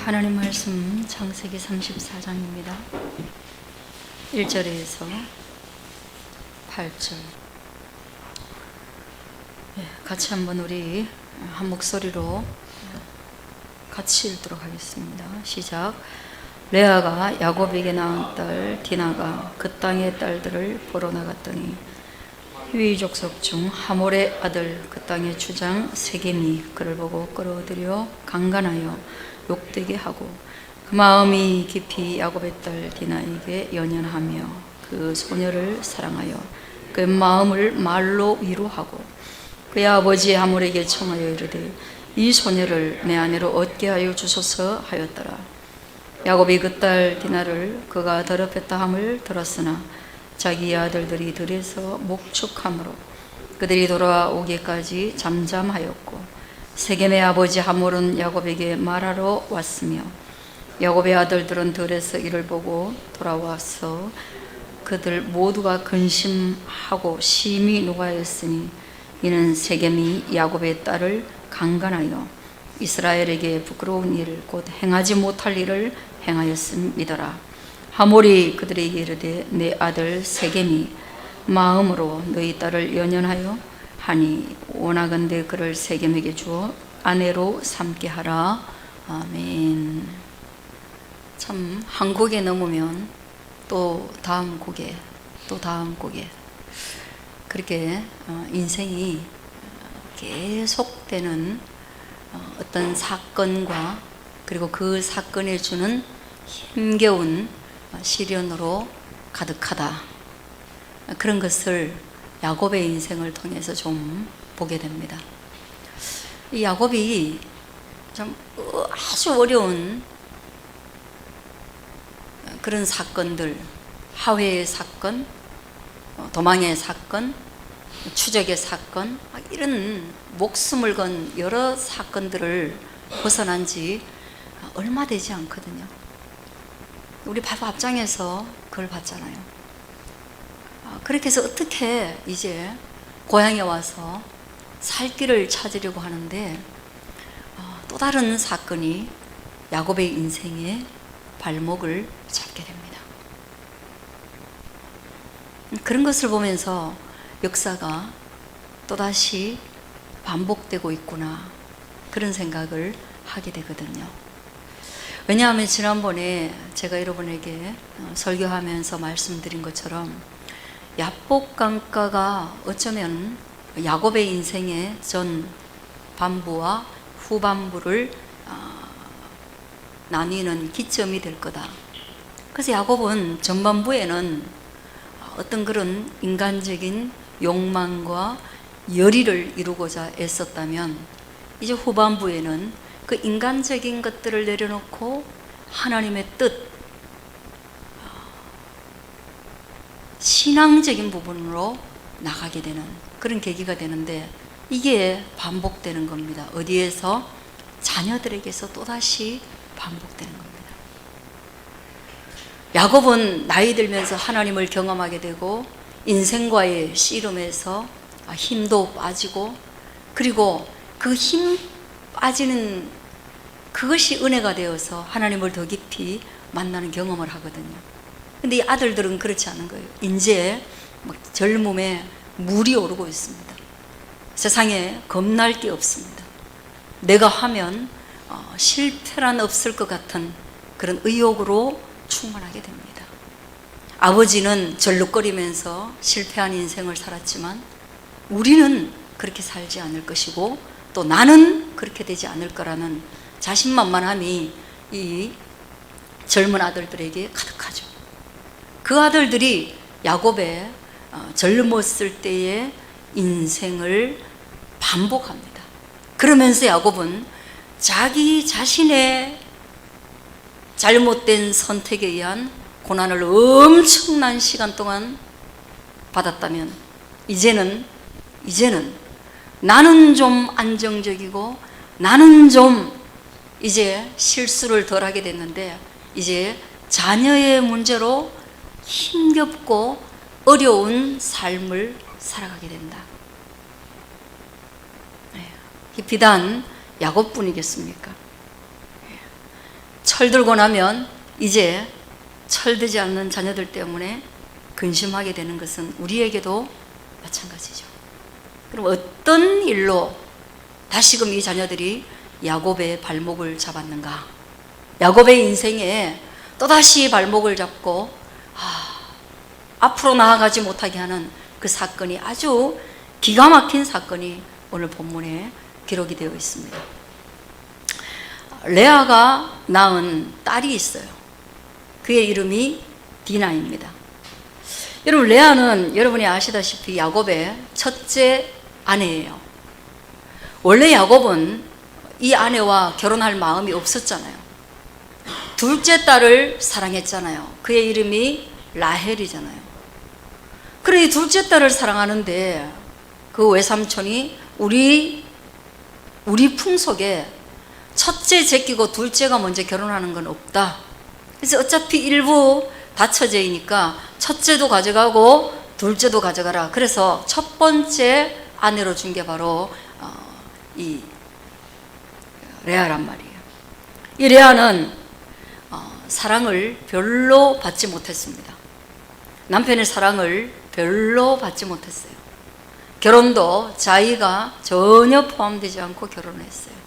하나님 말씀 창세기 34장입니다. 1절에서 8절. 같이 한번 우리 한 목소리로 같이 읽도록 하겠습니다. 시작. 레아가 야곱에게 낳은 딸 디나가 그 땅의 딸들을 보러 나갔더니 히위 족속 중 하몰의 아들 그 땅의 주장 세겜이 그를 보고 끌어들여 강간하여 욕되게 하고 그 마음이 깊이 야곱의 딸 디나에게 연연하며 그 소녀를 사랑하여 그 마음을 말로 위로하고 그의 아버지 하몰에게 청하여 이르되 이 소녀를 내 아내로 얻게 하여 주소서 하였더라. 야곱이 그 딸 디나를 그가 더럽혔다 함을 들었으나 자기 아들들이 들에서 목축함으로 그들이 돌아오기까지 잠잠하였고 세겜의 아버지 하몰은 야곱에게 말하러 왔으며 야곱의 아들들은 들에서 이를 보고 돌아와서 그들 모두가 근심하고 심히 노하였으니 이는 세겜이 야곱의 딸을 강간하여 이스라엘에게 부끄러운 일 곧 행하지 못할 일을 행하였음이더라. 하몰이 그들에게 이르되 내 아들 세겜이 마음으로 너희 딸을 연연하여 하니 원하건대 그를 세겜에게 주어 아내로 삼게 하라. 아멘. 참 한 곡에 넘으면 또 다음 곡에 또 다음 곡에 그렇게 인생이 계속되는 어떤 사건과 그리고 그 사건에 주는 힘겨운 시련으로 가득하다. 그런 것을 야곱의 인생을 통해서 좀 보게 됩니다. 이 야곱이 좀 아주 어려운 그런 사건들, 하회의 사건, 도망의 사건, 추적의 사건, 이런 목숨을 건 여러 사건들을 벗어난 지 얼마 되지 않거든요. 우리 바로 앞장에서 그걸 봤잖아요. 그렇게 해서 어떻게 이제 고향에 와서 살 길을 찾으려고 하는데 또 다른 사건이 야곱의 인생의 발목을 잡게 됩니다. 그런 것을 보면서 역사가 또다시 반복되고 있구나, 그런 생각을 하게 되거든요. 왜냐하면 지난번에 제가 여러분에게 설교하면서 말씀드린 것처럼 야복강가가 어쩌면 야곱의 인생의 전반부와 후반부를 나뉘는 기점이 될 거다. 그래서 야곱은 전반부에는 어떤 그런 인간적인 욕망과 열의를 이루고자 애썼다면 이제 후반부에는 그 인간적인 것들을 내려놓고 하나님의 뜻, 신앙적인 부분으로 나가게 되는 그런 계기가 되는데 이게 반복되는 겁니다. 어디에서? 자녀들에게서 또다시 반복되는 겁니다. 야곱은 나이 들면서 하나님을 경험하게 되고 인생과의 씨름에서 힘도 빠지고 그리고 그 힘 빠지는 그것이 은혜가 되어서 하나님을 더 깊이 만나는 경험을 하거든요. 근데 이 아들들은 그렇지 않은 거예요. 이제 막 젊음에 물이 오르고 있습니다. 세상에 겁날 게 없습니다. 내가 하면 실패란 없을 것 같은 그런 의욕으로 충만하게 됩니다. 아버지는 절룩거리면서 실패한 인생을 살았지만 우리는 그렇게 살지 않을 것이고 또 나는 그렇게 되지 않을 거라는 자신만만함이 이 젊은 아들들에게 가득하죠. 그 아들들이 야곱의 젊었을 때의 인생을 반복합니다. 그러면서 야곱은 자기 자신의 잘못된 선택에 의한 고난을 엄청난 시간 동안 받았다면 이제는 나는 좀 안정적이고 나는 좀 이제 실수를 덜 하게 됐는데 이제 자녀의 문제로 힘겹고 어려운 삶을 살아가게 된다. 비단 야곱뿐이겠습니까? 철들고 나면 이제 철되지 않는 자녀들 때문에 근심하게 되는 것은 우리에게도 마찬가지죠. 그럼 어떤 일로 다시금 이 자녀들이 야곱의 발목을 잡았는가? 야곱의 인생에 또다시 발목을 잡고 앞으로 나아가지 못하게 하는 그 사건이 아주 기가 막힌 사건이 오늘 본문에 기록이 되어 있습니다. 레아가 낳은 딸이 있어요. 그의 이름이 디나입니다. 여러분, 레아는 여러분이 아시다시피 야곱의 첫째 아내예요. 원래 야곱은 이 아내와 결혼할 마음이 없었잖아요. 둘째 딸을 사랑했잖아요. 그의 이름이 라헬이잖아요. 그래, 이 둘째 딸을 사랑하는데 그 외삼촌이 우리 풍속에 첫째 제끼고 둘째가 먼저 결혼하는 건 없다. 그래서 어차피 일부 다처제이니까 첫째도 가져가고 둘째도 가져가라. 그래서 첫 번째 아내로 준 게 바로 이 레아란 말이에요. 이 레아는 사랑을 별로 받지 못했습니다. 남편의 사랑을 별로 받지 못했어요. 결혼도 자의가 전혀 포함되지 않고 결혼을 했어요.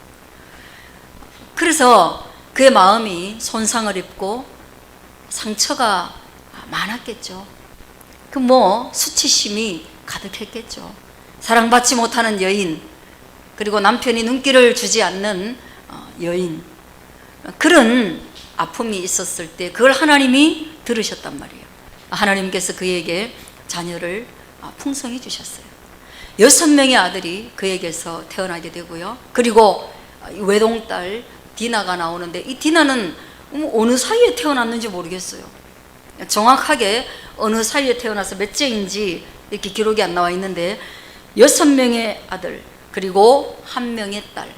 그래서 그의 마음이 손상을 입고 상처가 많았겠죠. 수치심이 가득했겠죠. 사랑받지 못하는 여인, 그리고 남편이 눈길을 주지 않는 여인, 그런 아픔이 있었을 때 그걸 하나님이 들으셨단 말이에요. 하나님께서 그에게 자녀를 풍성히 주셨어요. 6명의 아들이 그에게서 태어나게 되고요. 그리고 외동딸 디나가 나오는데, 이 디나는 어느 사이에 태어났는지 모르겠어요. 정확하게 어느 사이에 태어나서 몇째인지 이렇게 기록이 안 나와 있는데 6명의 아들, 그리고 1명의 딸.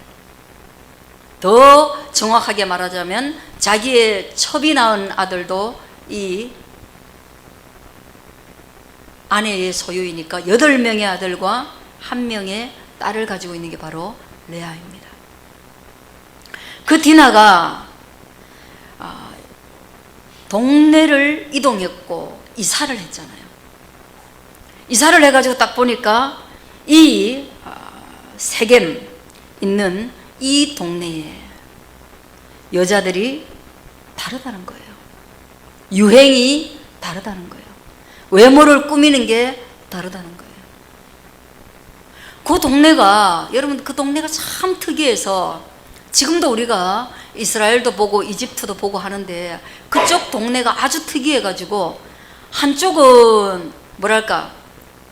더 정확하게 말하자면 자기의 첩이 낳은 아들도 이 아내의 소유이니까 8명의 아들과 1명의 딸을 가지고 있는 게 바로 레아입니다. 그 디나가 동네를 이동했고 이사를 했잖아요. 이사를 해가지고 딱 보니까 이 세겜 있는 이 동네에 여자들이 다르다는 거예요. 유행이 다르다는 거예요. 외모를 꾸미는 게 다르다는 거예요. 그 동네가, 여러분, 그 동네가 참 특이해서 지금도 우리가 이스라엘도 보고 이집트도 보고 하는데 그쪽 동네가 아주 특이해가지고 한쪽은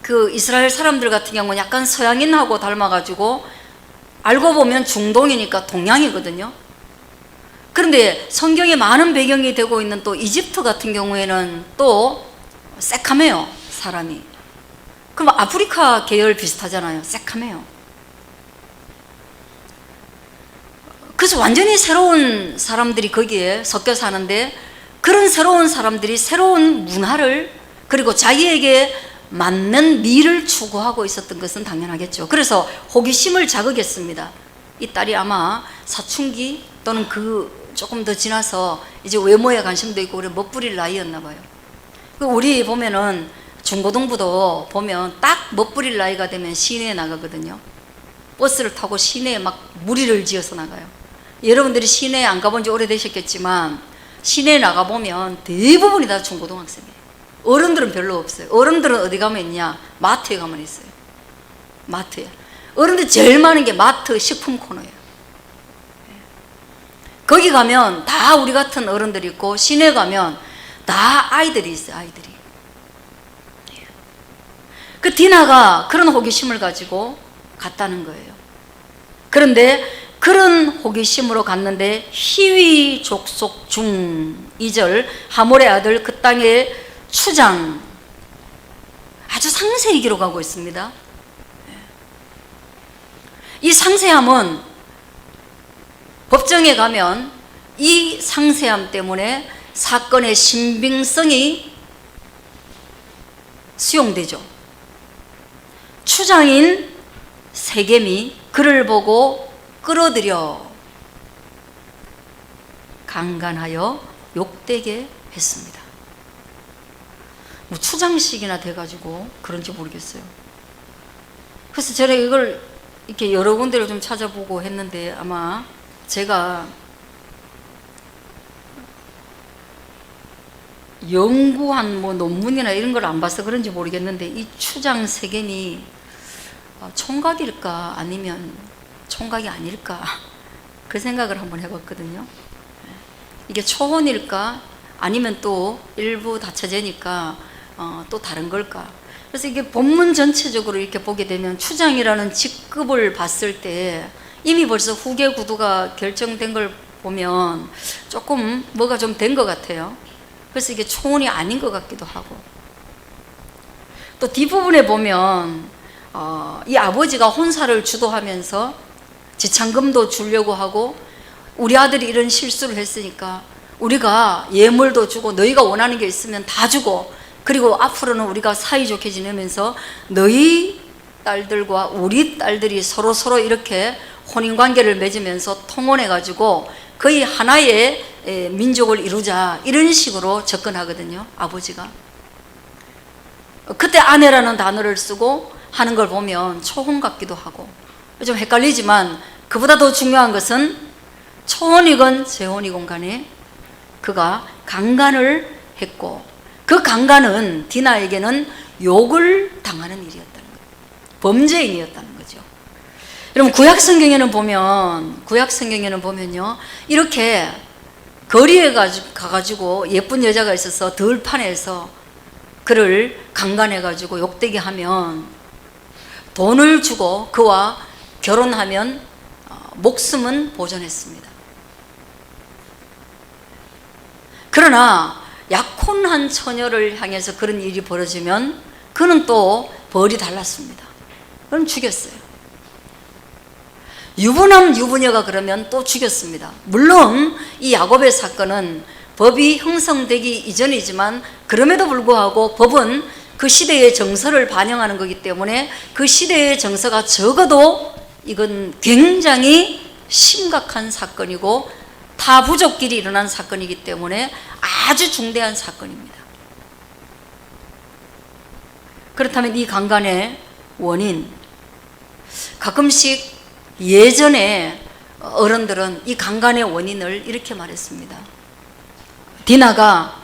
그 이스라엘 사람들 같은 경우는 약간 서양인하고 닮아가지고 알고 보면 중동이니까 동양이거든요. 그런데 성경에 많은 배경이 되고 있는 또 이집트 같은 경우에는 또 새카매요, 사람이. 그럼 아프리카 계열 비슷하잖아요. 새카매요. 그래서 완전히 새로운 사람들이 거기에 섞여 사는데, 그런 새로운 사람들이 새로운 문화를, 그리고 자기에게 맞는 미를 추구하고 있었던 것은 당연하겠죠. 그래서 호기심을 자극했습니다. 이 딸이 아마 사춘기 또는 조금 더 지나서 이제 외모에 관심도 있고 그래 멋부릴 나이였나 봐요. 우리 보면은 중고등부도 보면 딱 멋부릴 나이가 되면 시내에 나가거든요. 버스를 타고 시내에 막 무리를 지어서 나가요. 여러분들이 시내에 안 가본 지 오래되셨겠지만 시내에 나가보면 대부분이 다 중고등학생이에요. 어른들은 별로 없어요. 어른들은 어디 가면 있냐? 마트에 가면 있어요. 마트에. 어른들 제일 많은 게 마트 식품 코너예요. 거기 가면 다 우리 같은 어른들이 있고, 시내 가면 다 아이들이 있어요. 아이들이. 그 디나가 그런 호기심을 가지고 갔다는 거예요. 그런데 그런 호기심으로 갔는데 히위 족속 중 2절 하몰의 아들 그 땅의 추장, 아주 상세히 기록하고 있습니다. 이 상세함은 법정에 가면 이 상세함 때문에 사건의 신빙성이 수용되죠. 추장인 세겜이 그를 보고 끌어들여 강간하여 욕되게 했습니다. 뭐 추장식이나 돼가지고 그런지 모르겠어요. 그래서 제가 이걸 이렇게 여러 군데를 좀 찾아보고 했는데, 아마 제가 연구한 뭐 논문이나 이런 걸 안 봐서 그런지 모르겠는데, 이 추장 세겜이 총각일까 아니면 총각이 아닐까, 그 생각을 한번 해봤거든요. 이게 초혼일까 아니면 또 일부 다처제니까 또 다른 걸까. 그래서 이게 본문 전체적으로 이렇게 보게 되면 추장이라는 직급을 봤을 때 이미 벌써 후계 구두가 결정된 걸 보면 조금 뭐가 좀 된 것 같아요. 그래서 이게 초혼이 아닌 것 같기도 하고, 또 뒷부분에 보면 이 아버지가 혼사를 주도하면서 지참금도 주려고 하고, 우리 아들이 이런 실수를 했으니까 우리가 예물도 주고 너희가 원하는 게 있으면 다 주고, 그리고 앞으로는 우리가 사이좋게 지내면서 너희 딸들과 우리 딸들이 서로 이렇게 혼인관계를 맺으면서 통혼해가지고 거의 하나의 민족을 이루자, 이런 식으로 접근하거든요, 아버지가. 그때 아내라는 단어를 쓰고 하는 걸 보면 초혼 같기도 하고 좀 헷갈리지만, 그보다 더 중요한 것은 초혼이건 재혼이건 간에 그가 강간을 했고, 그 강간은 디나에게는 욕을 당하는 일이었다는 거예요. 범죄인이었다는 거죠. 여러분, 구약 성경에는 보면요, 이렇게 거리에 가가지고 예쁜 여자가 있어서 들판에서 그를 강간해가지고 욕되게 하면 돈을 주고 그와 결혼하면 목숨은 보존했습니다. 그러나 약혼한 처녀를 향해서 그런 일이 벌어지면 그는 또 벌이 달랐습니다. 그럼 죽였어요. 유부남 유부녀가 그러면 또 죽였습니다. 물론 이 야곱의 사건은 법이 형성되기 이전이지만, 그럼에도 불구하고 법은 그 시대의 정서를 반영하는 거기 때문에 그 시대의 정서가 적어도 이건 굉장히 심각한 사건이고 타부족끼리 일어난 사건이기 때문에 아주 중대한 사건입니다. 그렇다면 이 강간의 원인, 가끔씩 예전에 어른들은 이 강간의 원인을 이렇게 말했습니다. 디나가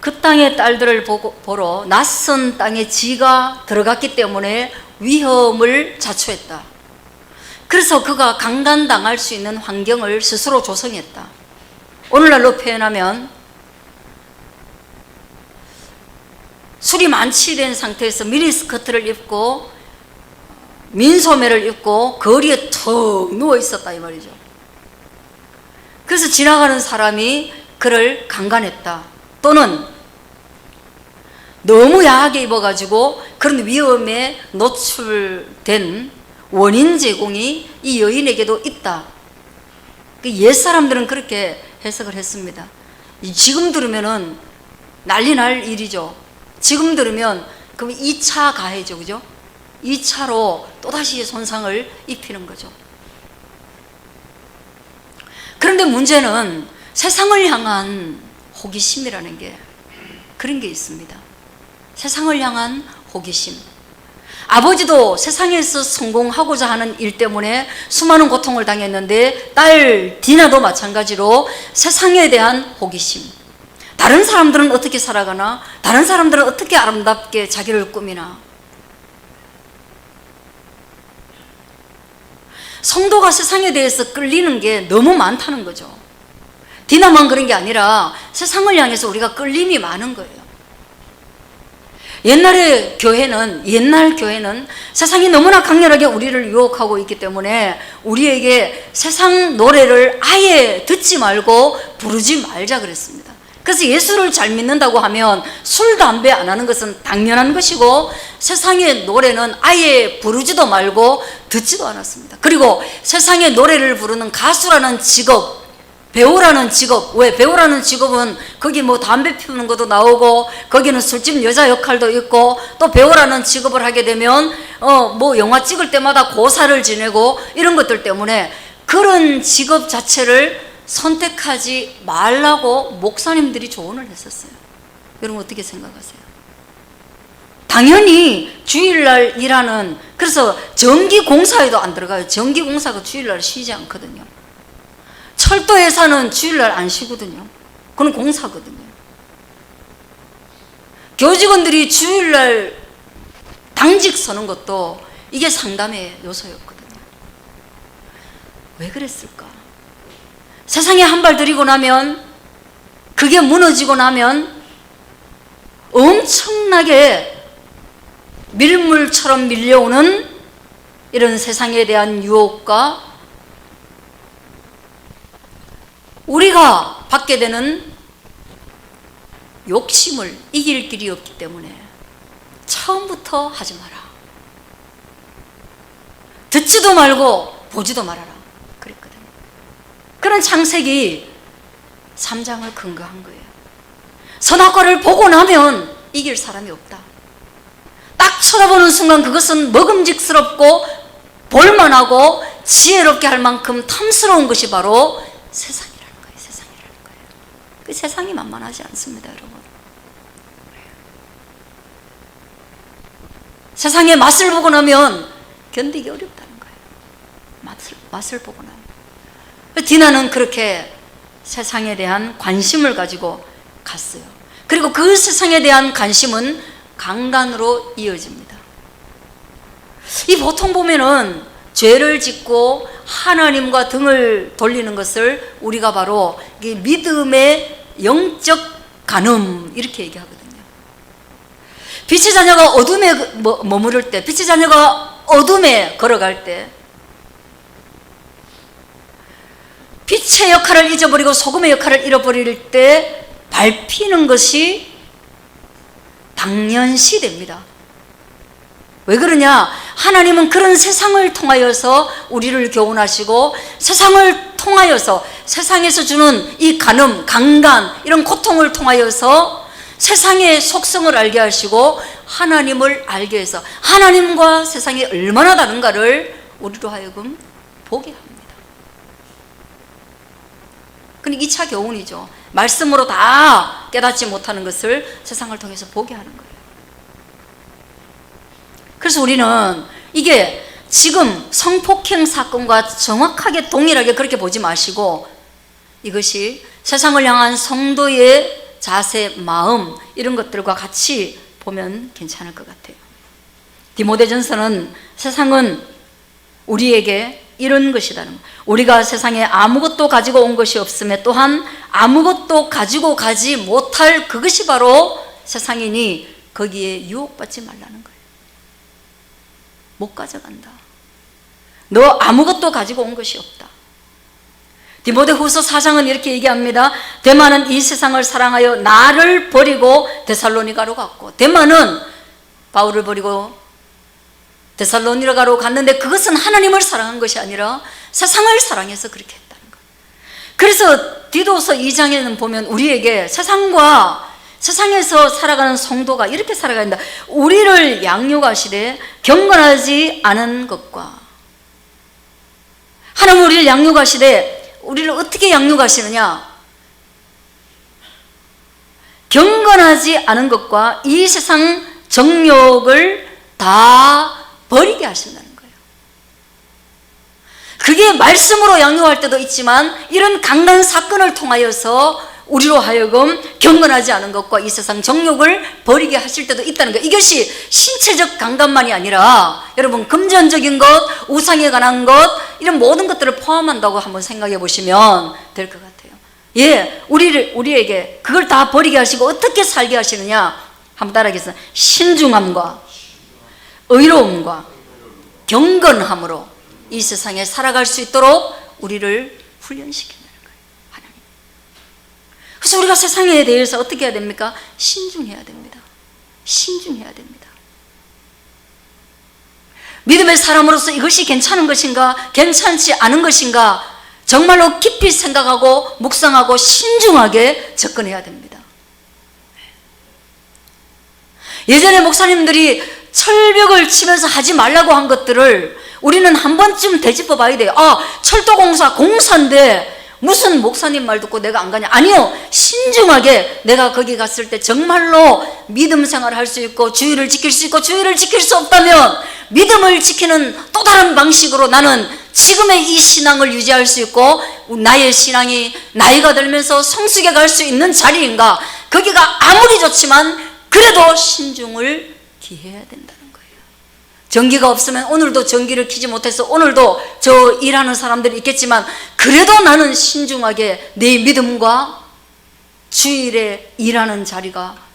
그 땅의 딸들을 보러 낯선 땅에 지가 들어갔기 때문에 위험을 자초했다. 그래서 그가 강간당할 수 있는 환경을 스스로 조성했다. 오늘날로 표현하면 술이 만취된 상태에서 미니스커트를 입고 민소매를 입고 거리에 턱 누워 있었다, 이 말이죠. 그래서 지나가는 사람이 그를 강간했다. 또는 너무 야하게 입어가지고 그런 위험에 노출된 원인 제공이 이 여인에게도 있다. 옛사람들은 그렇게 해석을 했습니다. 지금 들으면은 난리 날 일이죠. 지금 들으면 그럼 2차 가해죠, 그죠? 2차로 또다시 손상을 입히는 거죠. 그런데 문제는 세상을 향한 호기심이라는 게, 그런 게 있습니다. 세상을 향한 호기심. 아버지도 세상에서 성공하고자 하는 일 때문에 수많은 고통을 당했는데, 딸 디나도 마찬가지로 세상에 대한 호기심. 다른 사람들은 어떻게 살아가나? 다른 사람들은 어떻게 아름답게 자기를 꾸미나? 성도가 세상에 대해서 끌리는 게 너무 많다는 거죠. 디나만 그런 게 아니라 세상을 향해서 우리가 끌림이 많은 거예요. 옛날 교회는 세상이 너무나 강렬하게 우리를 유혹하고 있기 때문에 우리에게 세상 노래를 아예 듣지 말고 부르지 말자 그랬습니다. 그래서 예수를 잘 믿는다고 하면 술, 담배 안 하는 것은 당연한 것이고, 세상의 노래는 아예 부르지도 말고 듣지도 않았습니다. 그리고 세상의 노래를 부르는 가수라는 직업, 배우라는 직업, 왜 배우라는 직업은 거기 뭐 담배 피우는 것도 나오고 거기는 술집 여자 역할도 있고, 또 배우라는 직업을 하게 되면 뭐 영화 찍을 때마다 고사를 지내고 이런 것들 때문에 그 그런 직업 자체를 선택하지 말라고 목사님들이 조언을 했었어요. 여러분 어떻게 생각하세요? 당연히 주일날 일하는, 그래서 전기공사에도 안 들어가요. 전기공사가 주일날 쉬지 않거든요. 철도회사는 주일날 안 쉬거든요. 그건 공사거든요. 교직원들이 주일날 당직 서는 것도 이게 상담의 요소였거든요. 왜 그랬을까? 세상에 한 발 들이고 나면, 그게 무너지고 나면 엄청나게 밀물처럼 밀려오는 이런 세상에 대한 유혹과 우리가 받게 되는 욕심을 이길 길이 없기 때문에 처음부터 하지 마라. 듣지도 말고 보지도 말아라. 그랬거든요. 그런 창세기 3장을 근거한 거예요. 선악과를 보고 나면 이길 사람이 없다. 딱 쳐다보는 순간 그것은 먹음직스럽고 볼만하고 지혜롭게 할 만큼 탐스러운 것이 바로 세상이라는 거예요. 세상이라는 거예요. 그 세상이 만만하지 않습니다, 여러분. 세상의 맛을 보고 나면 견디기 어렵다는 거예요. 맛을 보고 나면. 디나는 그렇게 세상에 대한 관심을 가지고 갔어요. 그리고 그 세상에 대한 관심은 강간으로 이어집니다. 이 보통 보면은 죄를 짓고 하나님과 등을 돌리는 것을 우리가 바로 믿음의 영적 간음 이렇게 얘기하거든요. 빛의 자녀가 어둠에 머무를 때, 빛의 자녀가 어둠에 걸어갈 때 빛의 역할을 잊어버리고 소금의 역할을 잃어버릴 때 밟히는 것이 당연시 됩니다. 왜 그러냐? 하나님은 그런 세상을 통하여서 우리를 교훈하시고 세상을 통하여서 세상에서 주는 이 간음, 강간 이런 고통을 통하여서 세상의 속성을 알게 하시고 하나님을 알게 해서 하나님과 세상이 얼마나 다른가를 우리로 하여금 보게 합니다. 그러니까 2차 교훈이죠. 말씀으로 다 깨닫지 못하는 것을 세상을 통해서 보게 하는 거예요. 그래서 우리는 이게 지금 성폭행 사건과 정확하게 동일하게 그렇게 보지 마시고 이것이 세상을 향한 성도의 자세, 마음 이런 것들과 같이 보면 괜찮을 것 같아요. 디모데전서는 세상은 우리에게 이런 것이다는 거예요. 우리가 세상에 아무것도 가지고 온 것이 없음에 또한 아무것도 가지고 가지 못할 그것이 바로 세상이니 거기에 유혹받지 말라는 거예요. 못 가져간다. 너 아무것도 가지고 온 것이 없다. 디모데후서 4장은 이렇게 얘기합니다. 데마는 이 세상을 사랑하여 나를 버리고 데살로니가로 갔고, 데마는 바울을 버리고 데살로니가로 갔는데 그것은 하나님을 사랑한 것이 아니라 세상을 사랑해서 그렇게 했다는 거예요. 그래서 디도서 2장에는 보면 우리에게 세상에서 살아가는 성도가 이렇게 살아가야 된다. 우리를 양육하시되 경건하지 않은 것과, 하나님 우리를 양육하시되 우리를 어떻게 양육하시느냐? 경건하지 않은 것과 이 세상 정욕을 다 버리게 하신다는 거예요. 그게 말씀으로 양육할 때도 있지만 이런 강간 사건을 통하여서 우리로 하여금 경건하지 않은 것과 이 세상 정욕을 버리게 하실 때도 있다는 거예요. 이것이 신체적 강간만이 아니라 여러분 금전적인 것, 우상에 관한 것 이런 모든 것들을 포함한다고 한번 생각해 보시면 될 것 같아요. 예, 우리에게 그걸 다 버리게 하시고 어떻게 살게 하시느냐? 한번 따라하겠습니다. 신중함과 의로움과 경건함으로 이 세상에 살아갈 수 있도록 우리를 훈련시킨다는 거예요. 하나님. 그래서 우리가 세상에 대해서 어떻게 해야 됩니까? 신중해야 됩니다. 신중해야 됩니다. 믿음의 사람으로서 이것이 괜찮은 것인가, 괜찮지 않은 것인가 정말로 깊이 생각하고 묵상하고 신중하게 접근해야 됩니다. 예전에 목사님들이 철벽을 치면서 하지 말라고 한 것들을 우리는 한 번쯤 되짚어 봐야 돼요. 아, 철도공사 공사인데 무슨 목사님 말 듣고 내가 안 가냐? 아니요, 신중하게 내가 거기 갔을 때 정말로 믿음 생활을 할 수 있고 주의를 지킬 수 있고 주의를 지킬 수 없다면 믿음을 지키는 또 다른 방식으로 나는 지금의 이 신앙을 유지할 수 있고 나의 신앙이 나이가 들면서 성숙해 갈 수 있는 자리인가, 거기가 아무리 좋지만 그래도 신중을 기해야 된다는 거예요. 전기가 없으면 오늘도 전기를 켜지 못해서 오늘도 저 일하는 사람들이 있겠지만 그래도 나는 신중하게 내 믿음과 주일에 일하는 자리가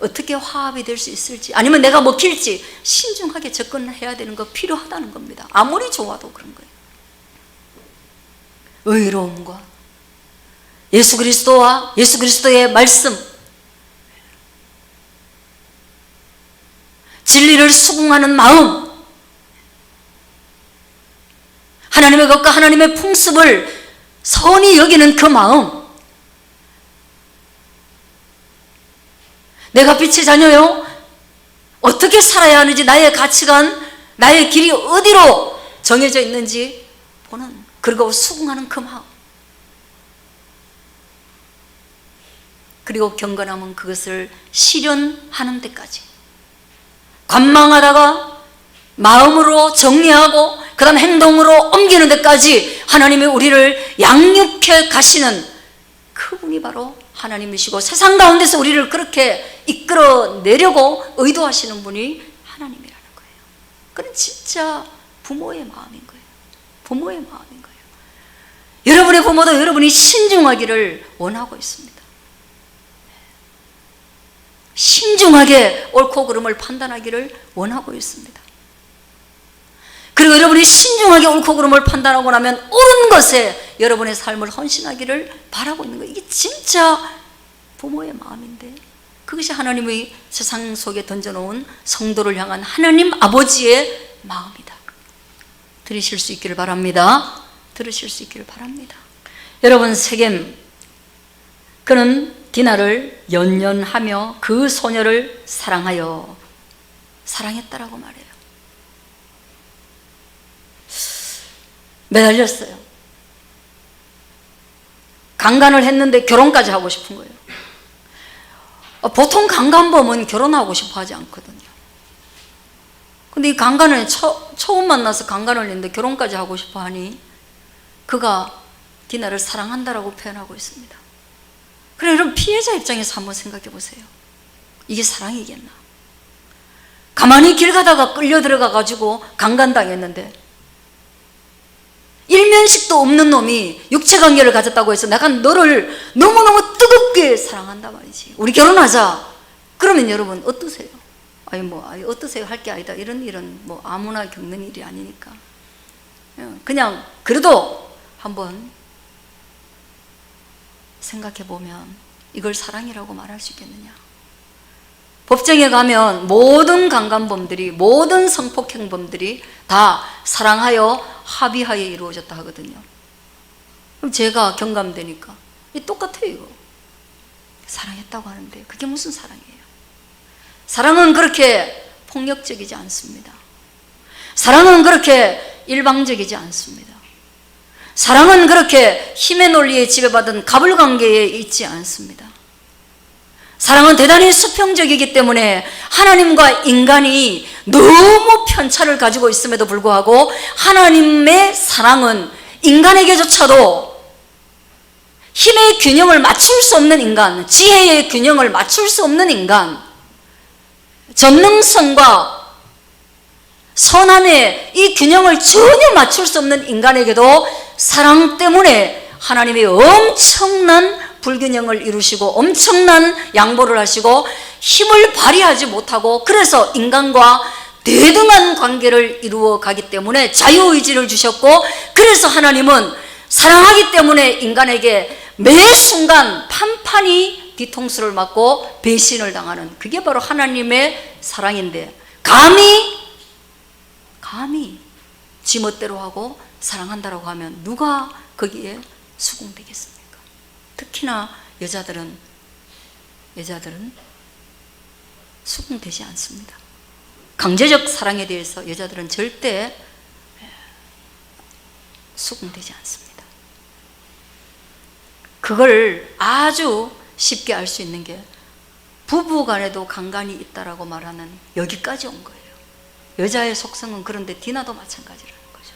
어떻게 화합이 될 수 있을지, 아니면 내가 먹힐지 신중하게 접근해야 되는 거 필요하다는 겁니다. 아무리 좋아도 그런 거예요. 의로움과 예수 그리스도와 예수 그리스도의 말씀, 진리를 수긍하는 마음, 하나님의 것과 하나님의 풍습을 선히 여기는 그 마음, 내가 빛의 자녀요, 어떻게 살아야 하는지, 나의 가치관, 나의 길이 어디로 정해져 있는지 보는, 그리고 수긍하는 그 마음, 그리고 경건함은 그것을 실현하는 데까지, 관망하다가 마음으로 정리하고 그 다음 행동으로 옮기는 데까지 하나님이 우리를 양육해 가시는 그분이 바로 하나님이시고, 세상 가운데서 우리를 그렇게 이끌어내려고 의도하시는 분이 하나님이라는 거예요. 그건 진짜 부모의 마음인 거예요. 부모의 마음인 거예요. 여러분의 부모도 여러분이 신중하기를 원하고 있습니다. 신중하게 옳고 그름을 판단하기를 원하고 있습니다. 그리고 여러분이 신중하게 옳고 그름을 판단하고 나면 옳은 것에 여러분의 삶을 헌신하기를 바라고 있는 거예요. 이게 진짜 부모의 마음인데, 그것이 하나님의 세상 속에 던져놓은 성도를 향한 하나님 아버지의 마음이다. 들으실 수 있기를 바랍니다. 들으실 수 있기를 바랍니다. 여러분, 세겜, 그는 디나를 연연하며 그 소녀를 사랑하여 사랑했다라고 말해요. 매달렸어요. 강간을 했는데 결혼까지 하고 싶은 거예요. 보통 강간범은 결혼하고 싶어 하지 않거든요. 근데 이 강간을 처음 만나서 강간을 했는데 결혼까지 하고 싶어 하니 그가 디나를 사랑한다라고 표현하고 있습니다. 그래, 여러분, 피해자 입장에서 한번 생각해 보세요. 이게 사랑이겠나? 가만히 길 가다가 끌려 들어가 가지고 강간당했는데 일면식도 없는 놈이 육체관계를 가졌다고 해서 내가 너를 너무너무 뜨겁게 사랑한다 말이지, 우리 결혼하자. 그러면 여러분 어떠세요? 어떠세요? 할 게 아니다. 이런 뭐 아무나 겪는 일이 아니니까 그냥 그래도 한번 생각해 보면 이걸 사랑이라고 말할 수 있겠느냐? 법정에 가면 모든 강간범들이, 모든 성폭행범들이 다 사랑하여 합의하에 이루어졌다 하거든요. 그럼 제가 경감되니까 똑같아요. 이거 사랑했다고 하는데 그게 무슨 사랑이에요? 사랑은 그렇게 폭력적이지 않습니다. 사랑은 그렇게 일방적이지 않습니다. 사랑은 그렇게 힘의 논리에 지배받은 가불관계에 있지 않습니다. 사랑은 대단히 수평적이기 때문에 하나님과 인간이 너무 편차를 가지고 있음에도 불구하고 하나님의 사랑은 인간에게조차도 힘의 균형을 맞출 수 없는 인간, 지혜의 균형을 맞출 수 없는 인간, 전능성과 선함의 이 균형을 전혀 맞출 수 없는 인간에게도 사랑 때문에 하나님이 엄청난 불균형을 이루시고 엄청난 양보를 하시고 힘을 발휘하지 못하고, 그래서 인간과 대등한 관계를 이루어 가기 때문에 자유의지를 주셨고, 그래서 하나님은 사랑하기 때문에 인간에게 매 순간 판판이 뒤통수를 맞고 배신을 당하는, 그게 바로 하나님의 사랑인데, 감히 지멋대로 하고 사랑한다라고 하면 누가 거기에 수긍되겠습니까? 특히나 여자들은 수긍되지 않습니다. 강제적 사랑에 대해서 여자들은 절대 수긍되지 않습니다. 그걸 아주 쉽게 알 수 있는 게 부부 간에도 강간이 있다라고 말하는 여기까지 온 거예요. 여자의 속성은 그런데 디나도 마찬가지라는 거죠.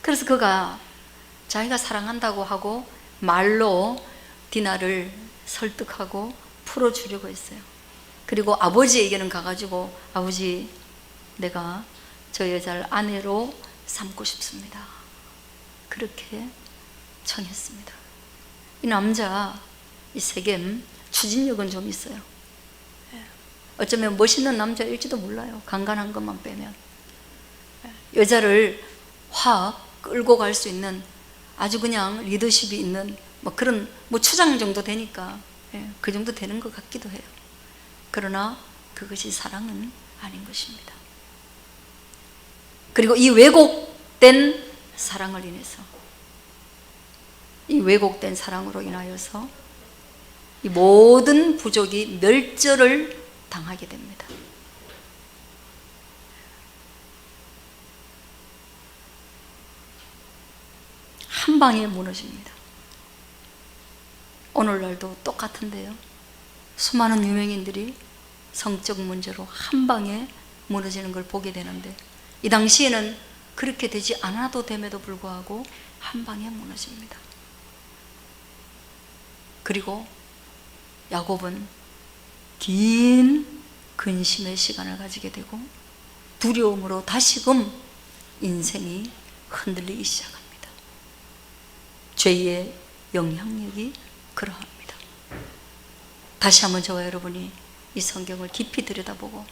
그래서 그가 자기가 사랑한다고 하고 말로 디나를 설득하고 풀어주려고 했어요. 그리고 아버지에게는 가가지고 아버지, 내가 저 여자를 아내로 삼고 싶습니다. 그렇게 청했습니다. 이 남자, 이 세겜 추진력은 좀 있어요. 어쩌면 멋있는 남자일지도 몰라요. 강간한 것만 빼면. 여자를 확 끌고 갈 수 있는 아주 그냥 리더십이 있는 뭐 그런 뭐 추장 정도 되니까 그 정도 되는 것 같기도 해요. 그러나 그것이 사랑은 아닌 것입니다. 그리고 이 왜곡된 사랑을 인해서, 이 왜곡된 사랑으로 인하여서 이 모든 부족이 멸절을 당하게 됩니다. 한 방에 무너집니다. 오늘날도 똑같은데요. 수많은 유명인들이 성적 문제로 한 방에 무너지는 걸 보게 되는데, 이 당시에는 그렇게 되지 않아도 됨에도 불구하고 한 방에 무너집니다. 그리고 야곱은 긴 근심의 시간을 가지게 되고 두려움으로 다시금 인생이 흔들리기 시작합니다. 죄의 영향력이 그러합니다. 다시 한번 저와 여러분이 이 성경을 깊이 들여다보고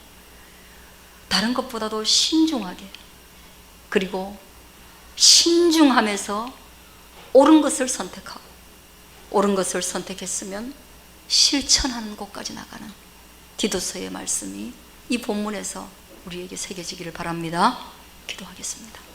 다른 것보다도 신중하게, 그리고 신중하면서 옳은 것을 선택하고 옳은 것을 선택했으면 실천하는 곳까지 나가는 디도서의 말씀이 이 본문에서 우리에게 새겨지기를 바랍니다. 기도하겠습니다.